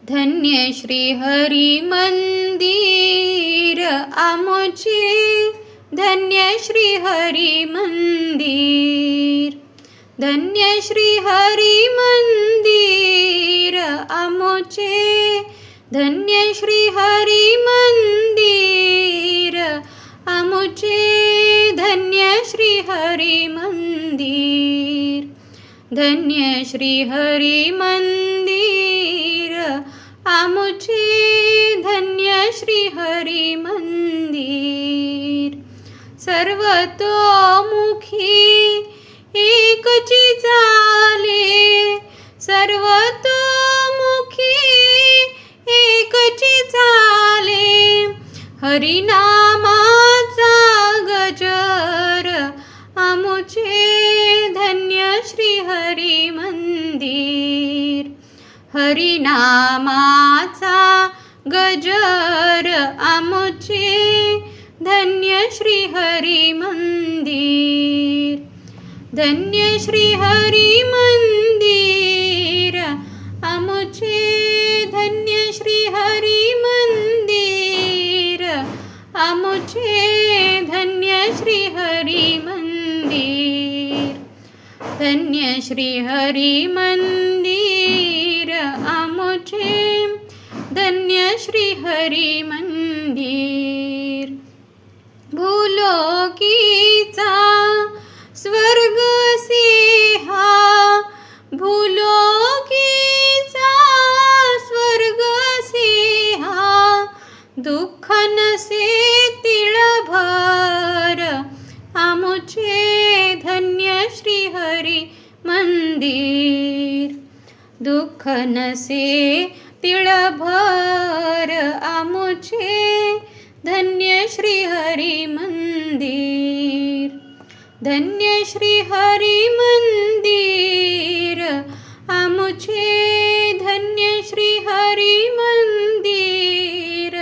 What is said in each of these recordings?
धन्य श्री हरी मंदिर आमोचे, धन्य श्री हरी मंदिर, धन्य श्री हरी मंदिर आमोचे, धन्य श्री हरी मंदिर आमोचे, धन्य श्री हरी मंदिर, धन्य श्री हरी मंदिर आमोचे, धन्य श्री हरी मंदिर. सर्वतोमुखी एकची चाले, सर्वतोमुखी एकची चाले, हरिनामाचा गजर आमोचे, धन्य श्री हरी मंदिर, हरिनामाचा गजर आमोचे, धन्य श्री हरी मंदिर, धन्य श्री हरी मंदिर आमोचे, धन्य श्री हरी मंदिर आमोचे, धन्य श्री हरी मंदिर, धन्य श्री हरी मंदिर आमोचे, धन्य श्री हरी मंदिर. भूलोकीचा स्वर्ग सिंहा, भूलोकीचा स्वर्ग सिंहा, दुःख नसे तिळभर आमोचे, धन्य श्री हरी मंदिर, दुःख नसे तिळभर आमोचे, धन्य श्री हरी मंदिर, धन्य श्री हरी मंदिर आमोचे, धन्य श्री हरी मंदिर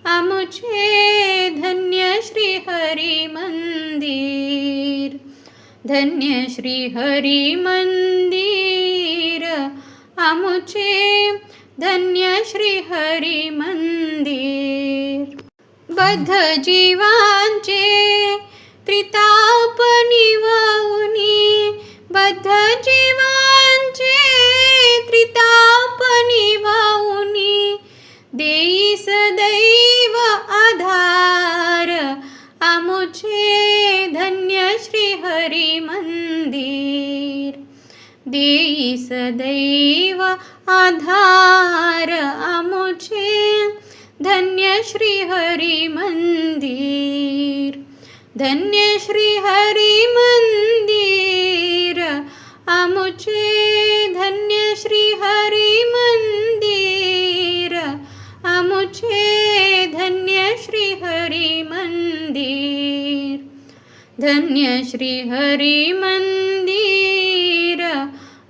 आमोचे, धन्य श्री हरी मंदिर, धन्य श्री हरी मंदिर आमोचे, धन्य श्री हरी मंदिर. बद्ध जीवांचे त्रिताप निवऊनी, बद्ध जीवांचे त्रिताप निवऊनी, देई सदैव आधार आमोचे, धन्य श्री हरी मंदिर, देई सदैव आधार आमोचे, धन्य श्री हरी मंदिर, धन्य श्री हरी मंदिर आमोचे, धन्य श्री हरी मंदिर आमोचे, धन्य श्री हरी मंदिर, धन्य श्री हरी मंदिर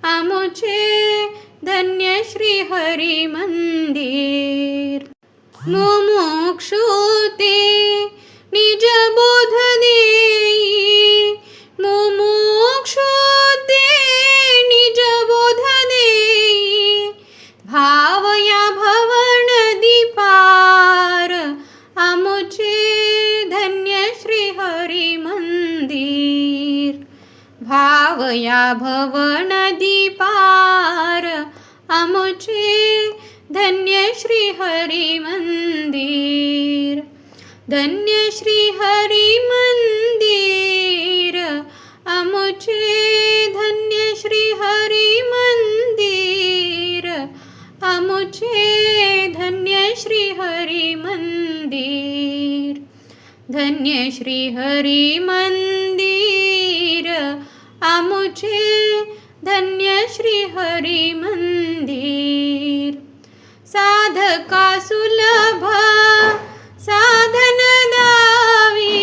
आमोचे, धन्य श्री हरी मंदिर. मुमुक्षु ते निज बोध देई, मुमुक्षु ते निज बोध देई, भाव या भवन दीपार आमोचे, धन्य श्री हरी मंदिर, भाव या भवन दीपार आमोचे, धन्य श्री हरी मंदिर, धन्य श्री हरी मंदिर आमोचे, धन्य श्री हरी मंदिर आमोचे, धन्य श्री हरी मंदिर, धन्य श्री हरी मंदिर आमोचे, धन्य श्री हरी मंदिर. साधका सुलभ साधन दावी,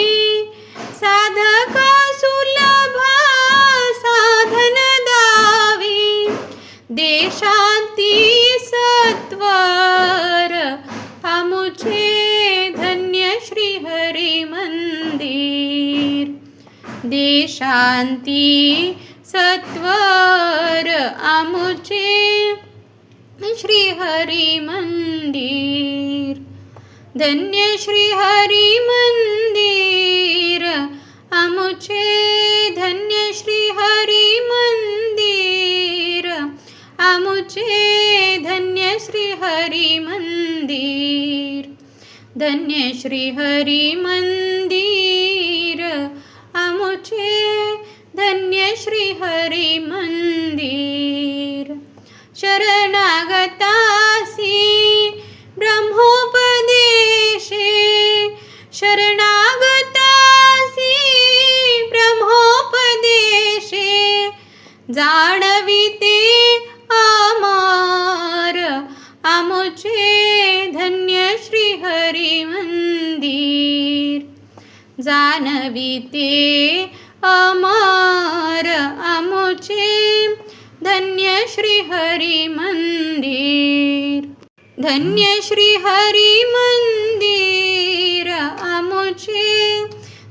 साधका सुलभ साधन दावी, देशांती सत्वर आमोचे, धन्य श्री हरी मंदिर, देशांती सत्वर आमोचे, श्री हरी मंदिर. धन्य श्री हरी मंदिर आमुचे, धन्य श्री हरी मंदिर आमुचे, धन्य श्री हरी मंदिर. धन्य श्री हरी मंदिर आमुचे, धन्य श्री हरी मंदिर. शरणागतासी ब्रह्मोपदेशे, शरणागतासी ब्रह्मोपदेशे, जाणविते अमर आमुचे, धन्य श्री हरी मंदिर. जाणविते अमर आमुचे, धन्य श्री हरी मंदिर. धन्य श्री हरी मंदिर आमुचे,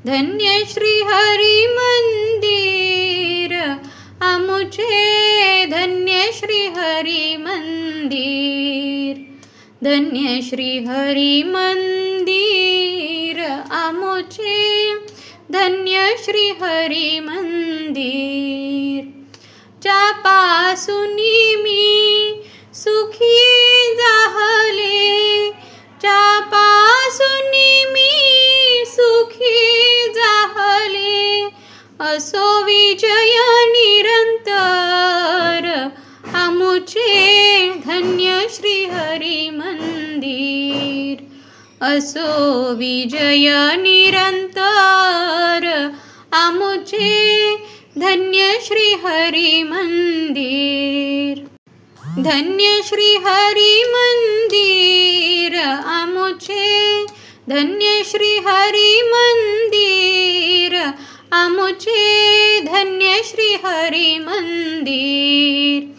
धन्य श्री हरी मंदिर आमुचे, धन्य श्री हरी मंदिर. धन्य श्री हरी मंदिर आमुचे, धन्य श्री हरी मंदिर. ज्यापासूनी मी सुखी जाहले, ज्यापासूनी मी सुखी जाहले, असो विजय निरंतर आमुचे, धन्य श्री हरी मंदिर. असो विजय निरंतर आमुचे, धन्य श्री हरी मंदिर. धन्य श्री हरी मंदिर आमुचे, धन्य श्री हरी मंदिर आमुचे, धन्य श्री हरी मंदिर.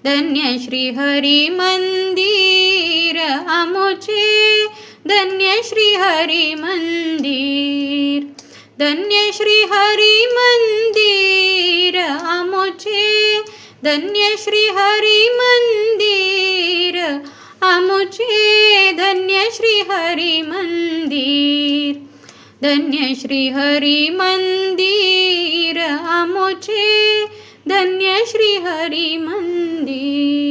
धन्य श्री हरी मंदिर आमुचे, धन्य श्री हरी मंदिर. धन्य श्री हरी मंदिर आमुचे, धन्य श्री हरी मंदिर आमुचे, धन्य श्री हरी मंदिर. धन्य श्री हरी मंदिर आमुचे, धन्य श्री हरी मंदिर.